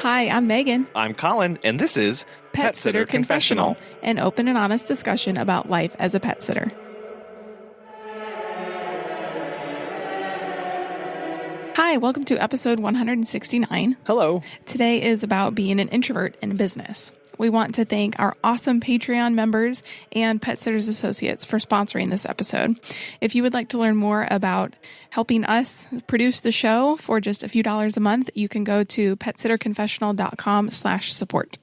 Hi, I'm Megan. I'm Colin, and this is Pet Sitter Confessional, an open and honest discussion about life as a pet sitter. Hi, welcome to episode 169. Hello. Today is about being an introvert in business. We want to thank our awesome Patreon members and Pet Sitters Associates for sponsoring this episode. If you would like to learn more about helping us produce the show for just a few dollars a month, you can go to petsitterconfessional.com/support.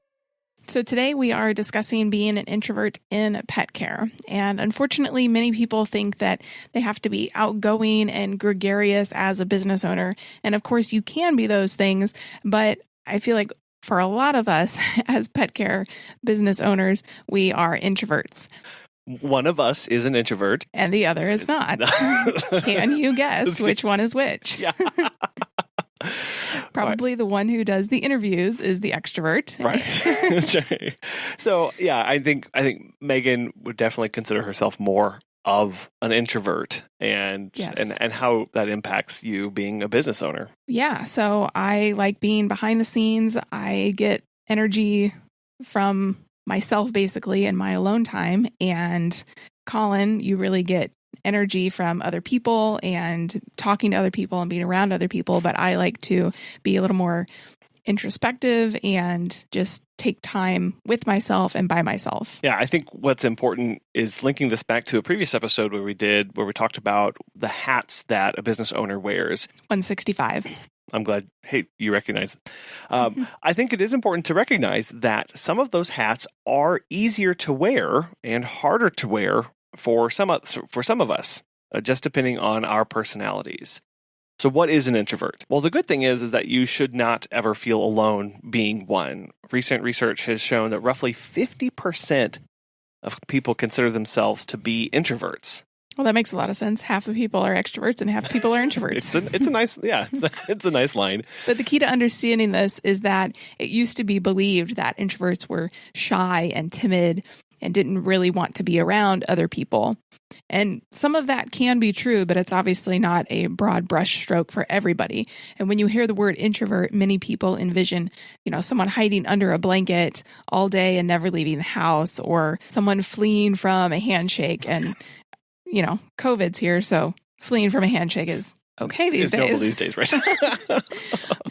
So today we are discussing being an introvert in pet care. And unfortunately, many people think that they have to be outgoing and gregarious as a business owner. And of course, you can be those things, but I feel like for a lot of us as pet care business owners, we are introverts. One of us is an introvert. And the other is not. Can you guess which one is which? Yeah. Probably the one who does the interviews is the extrovert. Right. So, yeah, I think Megan would definitely consider herself more of an introvert and how that impacts you being a business owner. Yeah. So I like being behind the scenes. I get energy from myself basically in my alone time. And Colin, you really get energy from other people and talking to other people and being around other people. But I like to be a little more introspective and just take time with myself and by myself. Yeah, I think what's important is linking this back to a previous episode where we talked about the hats that a business owner wears. 165. I'm glad, you recognize it. I think it is important to recognize that some of those hats are easier to wear and harder to wear for some of us, just depending on our personalities. So what is an introvert? Well, the good thing is that you should not ever feel alone being one. Recent research has shown that roughly 50% of people consider themselves to be introverts. Well, that makes a lot of sense. Half of people are extroverts and half of people are introverts. It's a nice line. But the key to understanding this is that it used to be believed that introverts were shy and timid and didn't really want to be around other people. And some of that can be true, but it's obviously not a broad brush stroke for everybody. And when you hear the word introvert, many people envision, someone hiding under a blanket all day and never leaving the house, or someone fleeing from a handshake. And, COVID's here, so fleeing from a handshake is okay these days. It's normal these days, right?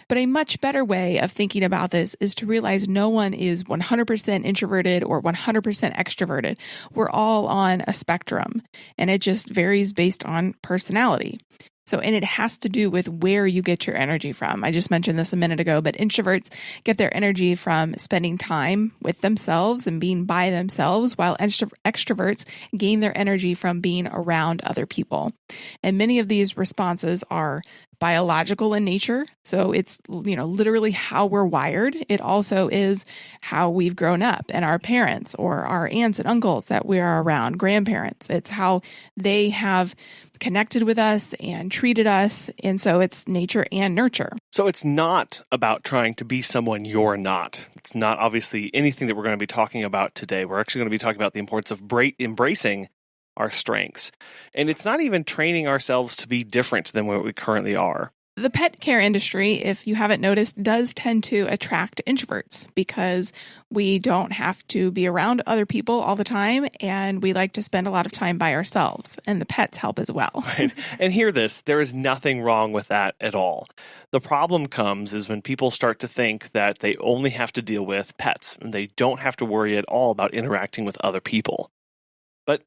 But a much better way of thinking about this is to realize no one is 100% introverted or 100% extroverted. We're all on a spectrum, and it just varies based on personality. And it has to do with where you get your energy from. I just mentioned this a minute ago, but introverts get their energy from spending time with themselves and being by themselves, while extroverts gain their energy from being around other people. And many of these responses are biological in nature. So it's, literally how we're wired. It also is how we've grown up, and our parents or our aunts and uncles that we are around, grandparents. It's how they have connected with us and treated us. And so it's nature and nurture. So it's not about trying to be someone you're not. It's not obviously anything that we're going to be talking about today. We're actually going to be talking about the importance of embracing our strengths. And it's not even training ourselves to be different than what we currently are. The pet care industry, if you haven't noticed, does tend to attract introverts because we don't have to be around other people all the time, and we like to spend a lot of time by ourselves, and the pets help as well. Right. And hear this, there is nothing wrong with that at all. The problem comes is when people start to think that they only have to deal with pets, and they don't have to worry at all about interacting with other people. But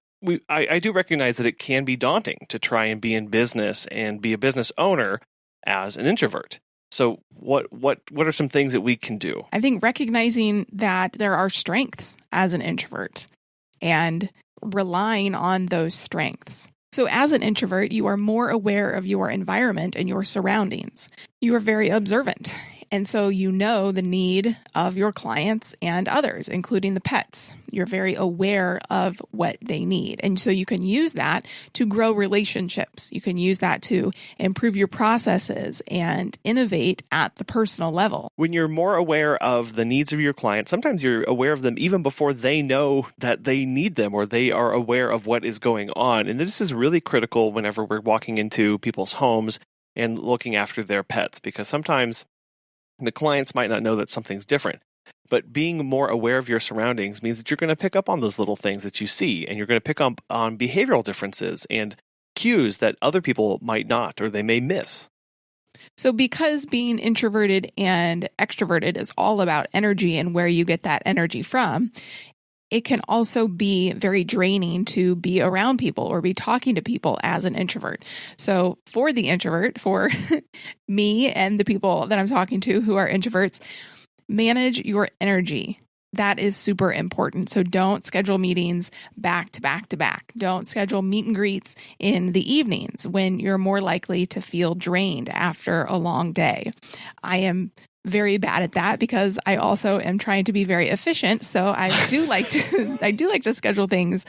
I do recognize that it can be daunting to try and be in business and be a business owner as an introvert. So what are some things that we can do? I think recognizing that there are strengths as an introvert and relying on those strengths. So as an introvert, you are more aware of your environment and your surroundings. You are very observant. And so you know the need of your clients and others, including the pets. You're very aware of what they need. And so you can use that to grow relationships. You can use that to improve your processes and innovate at the personal level. When you're more aware of the needs of your clients, sometimes you're aware of them even before they know that they need them or they are aware of what is going on. And this is really critical whenever we're walking into people's homes and looking after their pets, because sometimes The clients might not know that something's different. But being more aware of your surroundings means that you're going to pick up on those little things that you see, and you're going to pick up on behavioral differences and cues that other people might not, or they may miss. So because being introverted and extroverted is all about energy and where you get that energy from, it can also be very draining to be around people or be talking to people as an introvert. So for the introvert, for me and the people that I'm talking to who are introverts, manage your energy. That is super important. So don't schedule meetings back to back to back. Don't schedule meet and greets in the evenings when you're more likely to feel drained after a long day. I am very bad at that because I also am trying to be very efficient. So I do like to schedule things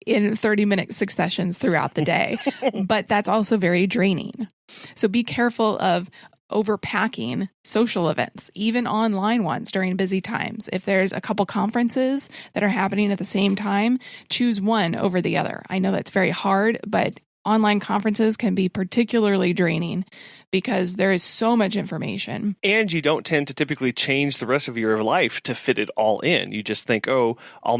in 30-minute successions throughout the day, but that's also very draining. So be careful of overpacking social events, even online ones during busy times. If there's a couple conferences that are happening at the same time, choose one over the other. I know that's very hard, but online conferences can be particularly draining because there is so much information. And you don't tend to typically change the rest of your life to fit it all in. You just think, oh, I'll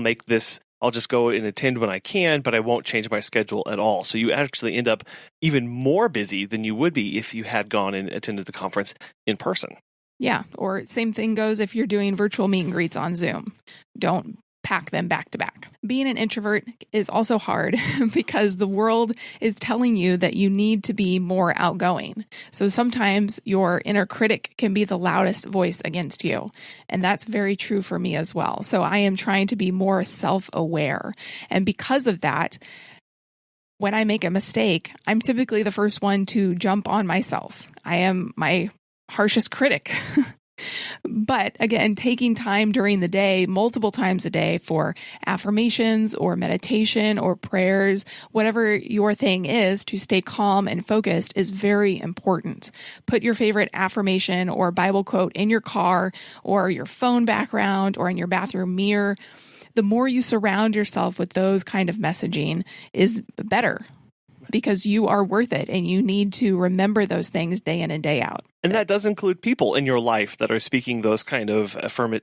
just go and attend when I can, but I won't change my schedule at all. So you actually end up even more busy than you would be if you had gone and attended the conference in person. Yeah, or same thing goes if you're doing virtual meet and greets on Zoom. Don't pack them back to back. Being an introvert is also hard because the world is telling you that you need to be more outgoing. So sometimes your inner critic can be the loudest voice against you. And that's very true for me as well. So I am trying to be more self-aware. And because of that, when I make a mistake, I'm typically the first one to jump on myself. I am my harshest critic. But again, taking time during the day, multiple times a day for affirmations or meditation or prayers, whatever your thing is to stay calm and focused is very important. Put your favorite affirmation or Bible quote in your car or your phone background or in your bathroom mirror. The more you surround yourself with those kind of messaging is better, because you are worth it and you need to remember those things day in and day out. And that does include people in your life that are speaking those kind of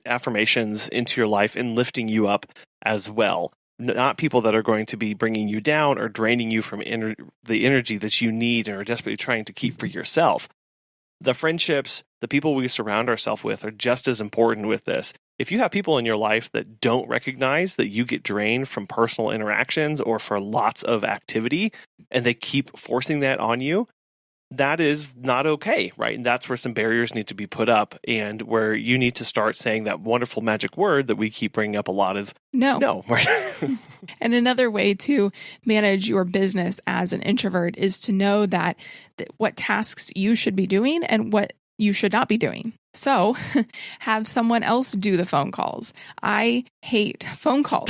affirmations into your life and lifting you up as well. Not people that are going to be bringing you down or draining you from the energy that you need and are desperately trying to keep for yourself. The friendships, the people we surround ourselves with are just as important with this. If you have people in your life that don't recognize that you get drained from personal interactions or for lots of activity, and they keep forcing that on you, that is not okay, right? And that's where some barriers need to be put up and where you need to start saying that wonderful magic word that we keep bringing up a lot of no, right? And another way to manage your business as an introvert is to know that what tasks you should be doing and what you should not be doing. So have someone else do the phone calls. I hate phone calls.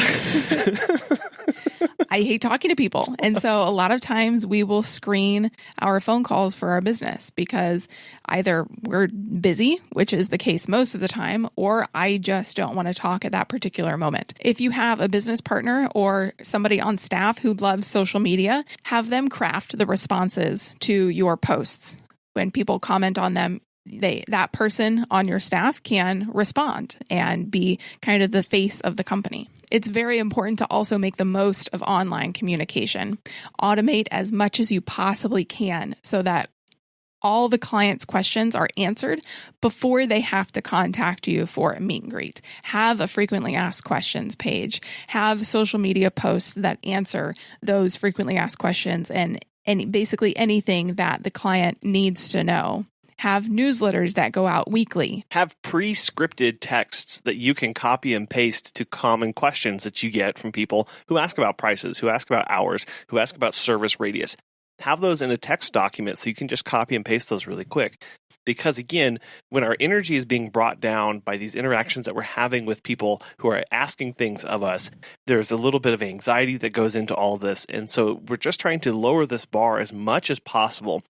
I hate talking to people. And so a lot of times we will screen our phone calls for our business because either we're busy, which is the case most of the time, or I just don't want to talk at that particular moment. If you have a business partner or somebody on staff who loves social media, have them craft the responses to your posts. When people comment on them, that person on your staff can respond and be kind of the face of the company. It's very important to also make the most of online communication. Automate as much as you possibly can so that all the client's questions are answered before they have to contact you for a meet and greet. Have a frequently asked questions page. Have social media posts that answer those frequently asked questions and basically anything that the client needs to know. Have newsletters that go out weekly. Have pre-scripted texts that you can copy and paste to common questions that you get from people who ask about prices, who ask about hours, who ask about service radius. Have those in a text document so you can just copy and paste those really quick. Because again, when our energy is being brought down by these interactions that we're having with people who are asking things of us, there's a little bit of anxiety that goes into all of this. And so we're just trying to lower this bar as much as possible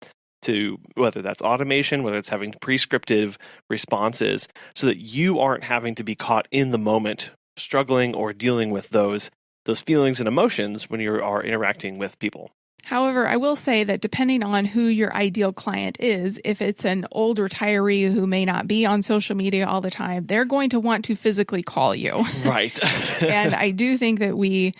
to whether that's automation, whether it's having prescriptive responses so that you aren't having to be caught in the moment struggling or dealing with those feelings and emotions when you are interacting with people. However, I will say that depending on who your ideal client is, if it's an old retiree who may not be on social media all the time, they're going to want to physically call you. Right. And I do think that we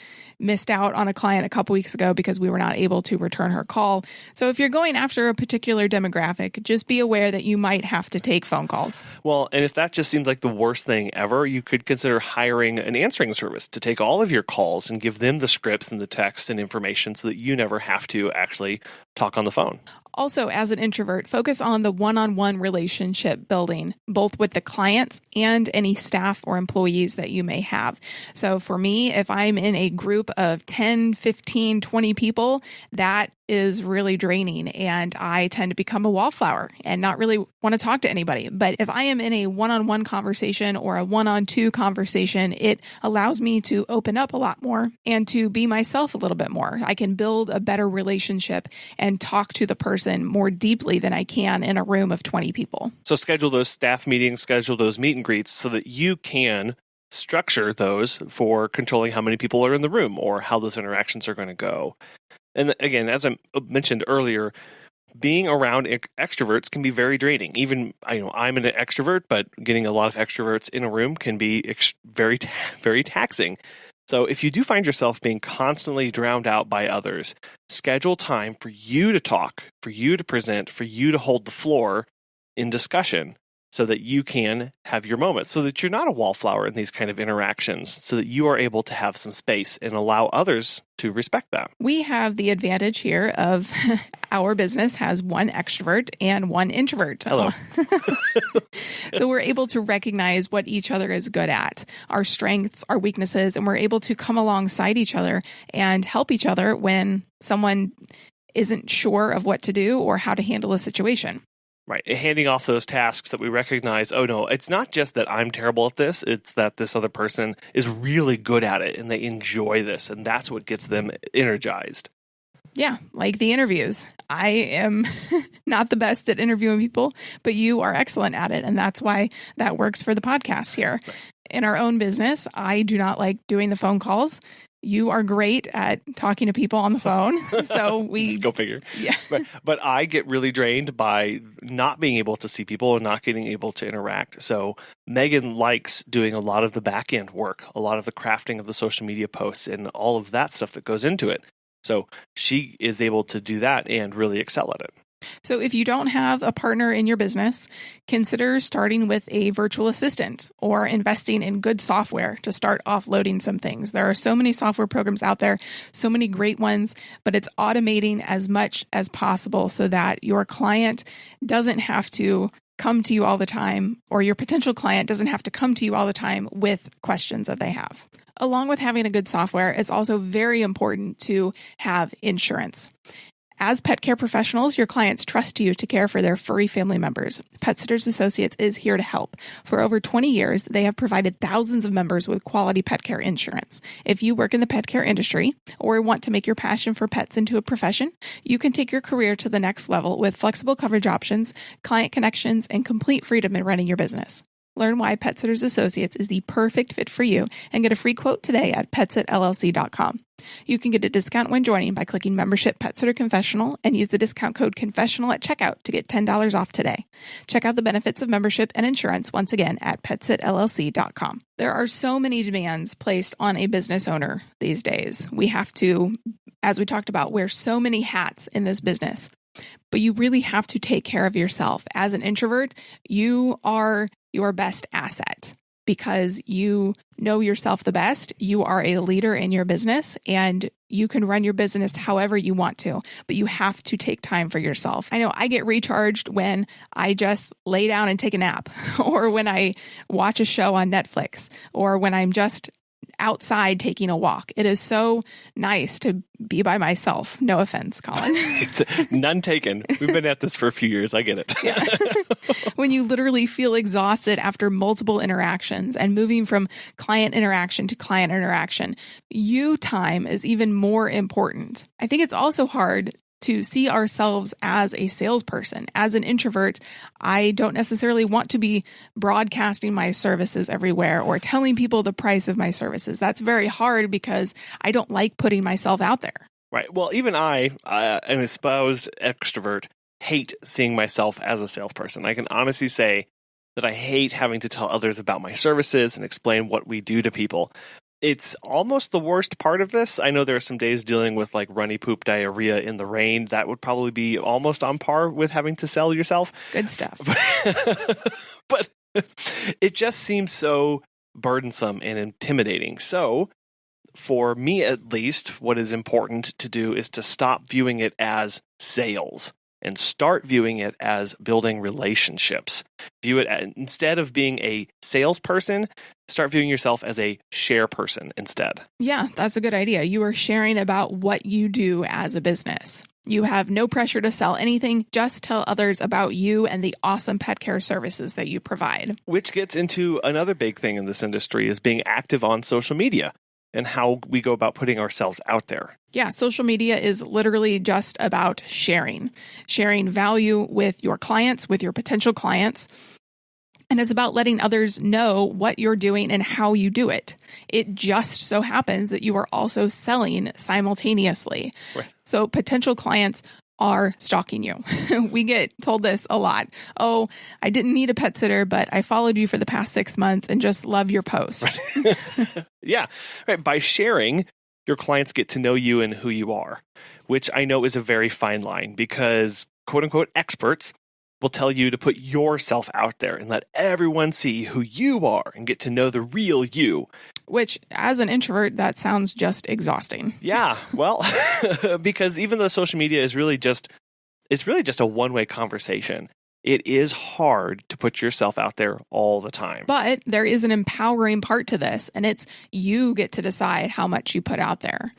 missed out on a client a couple weeks ago because we were not able to return her call. So if you're going after a particular demographic, just be aware that you might have to take phone calls. Well, and if that just seems like the worst thing ever, you could consider hiring an answering service to take all of your calls and give them the scripts and the text and information so that you never have to actually talk on the phone. Also, as an introvert, focus on the one-on-one relationship building, both with the clients and any staff or employees that you may have. So for me, if I'm in a group of 10, 15, 20 people, that is really draining, and I tend to become a wallflower and not really want to talk to anybody. But if I am in a one-on-one conversation or a one-on-two conversation, it allows me to open up a lot more and to be myself a little bit more. I can build a better relationship and talk to the person more deeply than I can in a room of 20 people. So schedule those staff meetings, schedule those meet and greets so that you can structure those for controlling how many people are in the room or how those interactions are going to go. And again, as I mentioned earlier, being around extroverts can be very draining. Even, I'm an extrovert, but getting a lot of extroverts in a room can be very, very taxing. So if you do find yourself being constantly drowned out by others, schedule time for you to talk, for you to present, for you to hold the floor in discussion so that you can have your moments, so that you're not a wallflower in these kind of interactions, so that you are able to have some space and allow others to respect that. We have the advantage here of our business has one extrovert and one introvert. Hello. So we're able to recognize what each other is good at, our strengths, our weaknesses, and we're able to come alongside each other and help each other when someone isn't sure of what to do or how to handle a situation. Right. And handing off those tasks that we recognize, oh no, it's not just that I'm terrible at this, it's that this other person is really good at it and they enjoy this, and that's what gets them energized. Yeah, like the interviews. I am not the best at interviewing people, but you are excellent at it, and that's why that works for the podcast here. Right. In our own business, I do not like doing the phone calls. You are great at talking to people on the phone. So we go figure. Yeah. But I get really drained by not being able to see people and not getting able to interact. So Megan likes doing a lot of the back end work, a lot of the crafting of the social media posts and all of that stuff that goes into it. So she is able to do that and really excel at it. So if you don't have a partner in your business, consider starting with a virtual assistant or investing in good software to start offloading some things. There are so many software programs out there, so many great ones, but it's automating as much as possible so that your client doesn't have to come to you all the time, or your potential client doesn't have to come to you all the time with questions that they have. Along with having a good software, it's also very important to have insurance. As pet care professionals, your clients trust you to care for their furry family members. Pet Sitters Associates is here to help. For over 20 years, they have provided thousands of members with quality pet care insurance. If you work in the pet care industry or want to make your passion for pets into a profession, you can take your career to the next level with flexible coverage options, client connections, and complete freedom in running your business. Learn why Pet Sitters Associates is the perfect fit for you and get a free quote today at PetsitLLC.com. You can get a discount when joining by clicking Membership Pet Sitter Confessional and use the discount code CONFESSIONAL at checkout to get $10 off today. Check out the benefits of membership and insurance once again at PetsitLLC.com. There are so many demands placed on a business owner these days. We have to, as we talked about, wear so many hats in this business. But you really have to take care of yourself. As an introvert, you are your best asset because you know yourself the best. You are a leader in your business and you can run your business however you want to, but you have to take time for yourself. I know I get recharged when I just lay down and take a nap or when I watch a show on Netflix or when I'm just outside taking a walk. It is so nice to be by myself. No offense, Colin. None taken. We've been at this for a few years. I get it. Yeah. When you literally feel exhausted after multiple interactions and moving from client interaction to client interaction, you time is even more important. I think it's also hard to see ourselves as a salesperson. As an introvert, I don't necessarily want to be broadcasting my services everywhere or telling people the price of my services. That's very hard because I don't like putting myself out there. Right. Well, even I, an espoused extrovert, hate seeing myself as a salesperson. I can honestly say that I hate having to tell others about my services and explain what we do to people. It's almost the worst part of this. I know there are some days dealing with like runny poop diarrhea in the rain. That would probably be almost on par with having to sell yourself. Good stuff. But it just seems so burdensome and intimidating. So for me, at least, what is important to do is to stop viewing it as sales and start viewing it as building relationships. View it instead of being a salesperson, start viewing yourself as a share person instead. Yeah, that's a good idea. You are sharing about what you do as a business. You have no pressure to sell anything. Just tell others about you and the awesome pet care services that you provide. Which gets into another big thing in this industry is being active on social media and how we go about putting ourselves out there. Yeah, social media is literally just about sharing value with your clients, with your potential clients. And it's about letting others know what you're doing and how you do it. It just so happens that you are also selling simultaneously. Right. So potential clients are stalking you. We get told this a lot. Oh, I didn't need a pet sitter, but I followed you for the past 6 months and just love your post. Right. Yeah. Right. By sharing, your clients get to know you and who you are, which I know is a very fine line because quote unquote experts will tell you to put yourself out there and let everyone see who you are and get to know the real you. Which, as an introvert, that sounds just exhausting. Yeah, well, because even though social media is really just a one-way conversation, it is hard to put yourself out there all the time. But there is an empowering part to this, and it's you get to decide how much you put out there.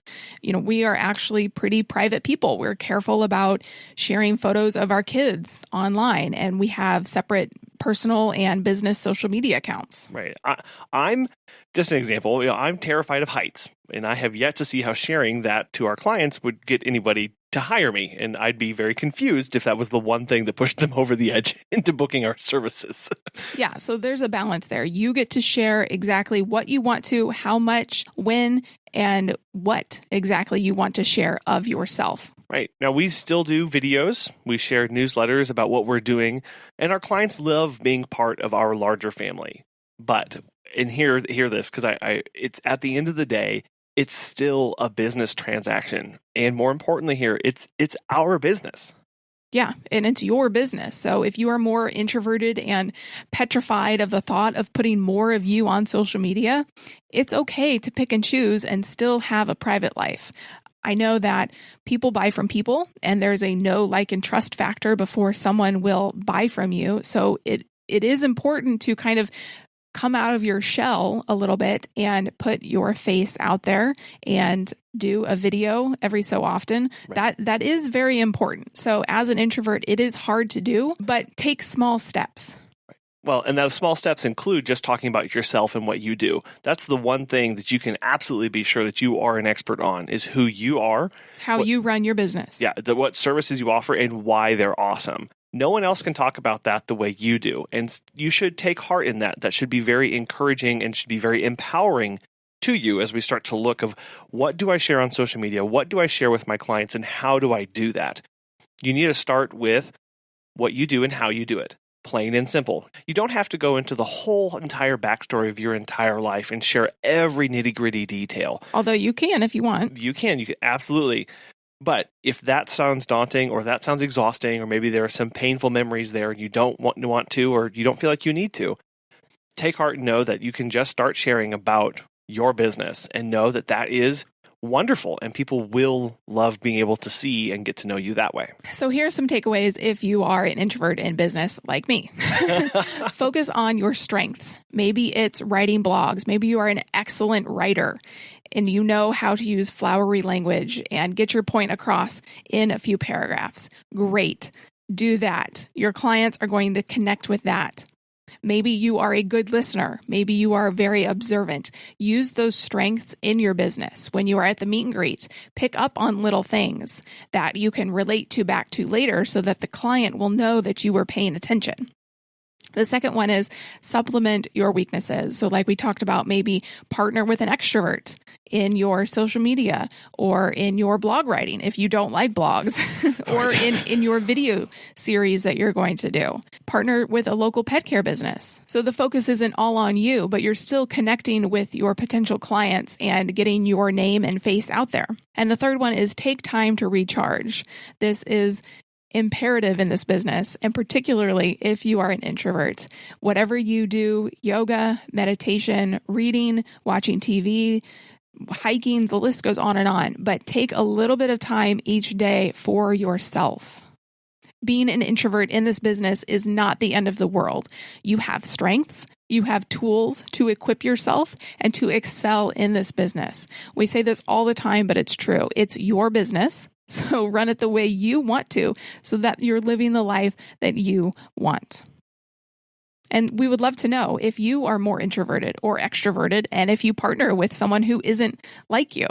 You know, we are actually pretty private people. We're careful about sharing photos of our kids online, and we have separate personal and business social media accounts. Right. I'm just an example. I'm terrified of heights, and I have yet to see how sharing that to our clients would get anybody to hire me. And I'd be very confused if that was the one thing that pushed them over the edge into booking our services. Yeah. So there's a balance there. You get to share exactly what you want to, how much, when, and what exactly you want to share of yourself. Right. Now, we still do videos. We share newsletters about what we're doing, and our clients love being part of our larger family. But, and hear this, because it's at the end of the day, it's still a business transaction. And more importantly here, it's our business. Yeah, and it's your business. So if you are more introverted and petrified of the thought of putting more of you on social media, it's okay to pick and choose and still have a private life. I know that people buy from people, and there's a know, like, and trust factor before someone will buy from you. So it is important to kind of come out of your shell a little bit and put your face out there and do a video every so often. Right. That is very important. So as an introvert, it is hard to do, but take small steps. Well, and those small steps include just talking about yourself and what you do. That's the one thing that you can absolutely be sure that you are an expert on is who you are. How you run your business. Yeah, what services you offer and why they're awesome. No one else can talk about that the way you do. And you should take heart in that. That should be very encouraging and should be very empowering to you as we start to look of what do I share on social media? What do I share with my clients and how do I do that? You need to start with what you do and how you do it. Plain and simple. You don't have to go into the whole entire backstory of your entire life and share every nitty-gritty detail. Although you can if you want. You can absolutely. But if that sounds daunting or that sounds exhausting or maybe there are some painful memories there and you don't want to or you don't feel like you need to, take heart and know that you can just start sharing about your business and know that that is wonderful and people will love being able to see and get to know you that way. So here are some takeaways if you are an introvert in business like me. Focus on your strengths. Maybe it's writing blogs. Maybe you are an excellent writer and you know how to use flowery language and get your point across in a few paragraphs. Great. Do that. Your clients are going to connect with that. Maybe you are a good listener. Maybe you are very observant. Use those strengths in your business. When you are at the meet and greet, pick up on little things that you can relate to back to later so that the client will know that you were paying attention. The second one is supplement your weaknesses. So like we talked about, maybe partner with an extrovert in your social media or in your blog writing if you don't like blogs or in your video series that you're going to do. Partner with a local pet care business. So the focus isn't all on you, but you're still connecting with your potential clients and getting your name and face out there. And the third one is take time to recharge. This is imperative in this business, and particularly if you are an introvert. Whatever you do, yoga, meditation, reading, watching TV, hiking, the list goes on, but take a little bit of time each day for yourself. Being an introvert in this business is not the end of the world. You have strengths, you have tools to equip yourself and to excel in this business. We say this all the time, but it's true. It's your business. So run it the way you want to so that you're living the life that you want. And we would love to know if you are more introverted or extroverted, and if you partner with someone who isn't like you,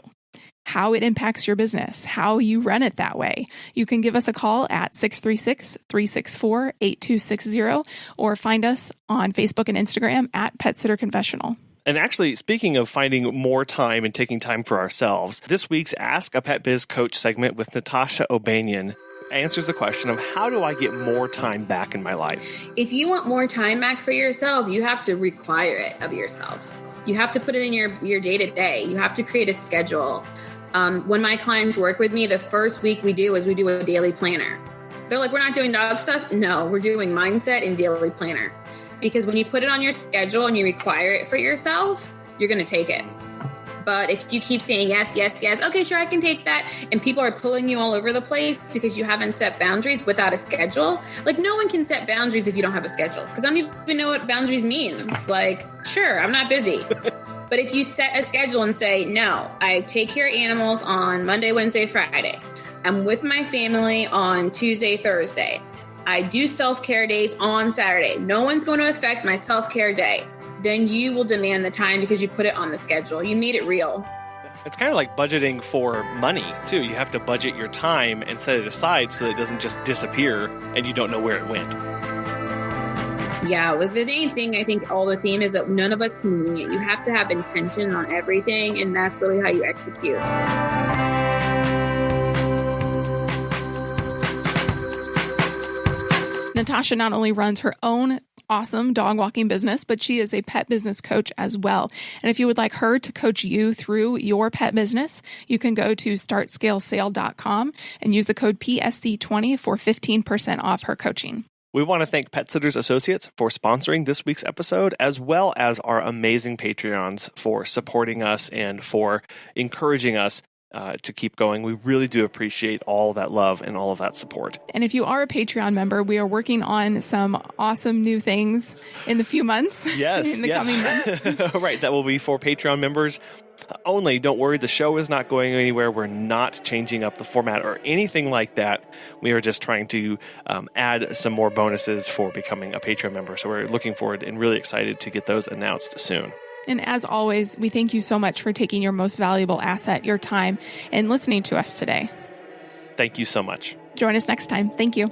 how it impacts your business, how you run it that way. You can give us a call at 636-364-8260 or find us on Facebook and Instagram at Pet Sitter Confessional. And actually, speaking of finding more time and taking time for ourselves, this week's Ask a Pet Biz Coach segment with Natasha O'Banion answers the question of how do I get more time back in my life? If you want more time back for yourself, you have to require it of yourself. You have to put it in your day-to-day. You have to create a schedule. When my clients work with me, the first week we do a daily planner. They're like, we're not doing dog stuff? No, we're doing mindset and daily planner. Because when you put it on your schedule and you require it for yourself, you're going to take it. But if you keep saying yes, yes, yes, okay, sure, I can take that, and people are pulling you all over the place because you haven't set boundaries without a schedule, like no one can set boundaries if you don't have a schedule. Because I don't even know what boundaries means. Like, sure, I'm not busy. But if you set a schedule and say, no, I take care of animals on Monday, Wednesday, Friday. I'm with my family on Tuesday, Thursday. I do self-care days on Saturday. No one's going to affect my self-care day. Then you will demand the time because you put it on the schedule. You made it real. It's kind of like budgeting for money, too. You have to budget your time and set it aside so that it doesn't just disappear and you don't know where it went. Yeah, with the main thing, I think all the theme is that none of us can wing it. You have to have intention on everything, and that's really how you execute. Natasha not only runs her own awesome dog walking business, but she is a pet business coach as well. And if you would like her to coach you through your pet business, you can go to startscalesale.com and use the code PSC20 for 15% off her coaching. We want to thank Pet Sitters Associates for sponsoring this week's episode, as well as our amazing Patreons for supporting us and for encouraging us to keep going. We really do appreciate all that love and all of that support. And if you are a Patreon member, we are working on some awesome new things in the few months. Yes. in the coming months. Right. That will be for Patreon members only. Don't worry. The show is not going anywhere. We're not changing up the format or anything like that. We are just trying to add some more bonuses for becoming a Patreon member. So we're looking forward and really excited to get those announced soon. And as always, we thank you so much for taking your most valuable asset, your time, and listening to us today. Thank you so much. Join us next time. Thank you.